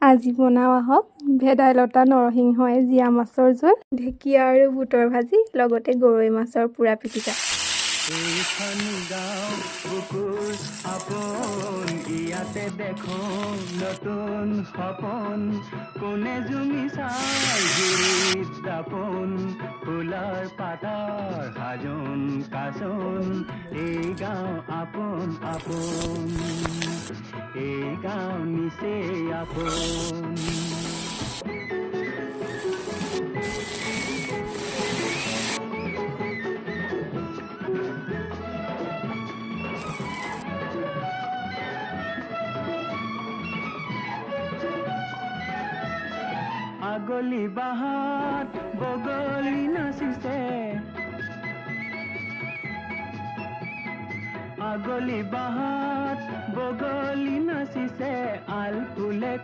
আজি বনাও আহক ভেদাইলতা নৰসিংহই জীয়া মাছৰ জোল, ঢেকীয়া আৰু বুটৰ ভাজি, লগতে গৰৈ মাছৰ পোৰা পিটিকা। এইখন গাঁও বুকুৰ আপোন, ইয়াতে দেখো নতুন সপোন, কোনে জুমি চাই জুৰিত দাপোন, ফুলৰ পাতৰ সাজোন কাচোন, এই গাঁও আপোন আপোন, এই গাঁও নিচেই আপোন। আগলি বাহাত বগলী নাচিছে, আগলি বাহাত বগলী নাচিছে, আল ফুলে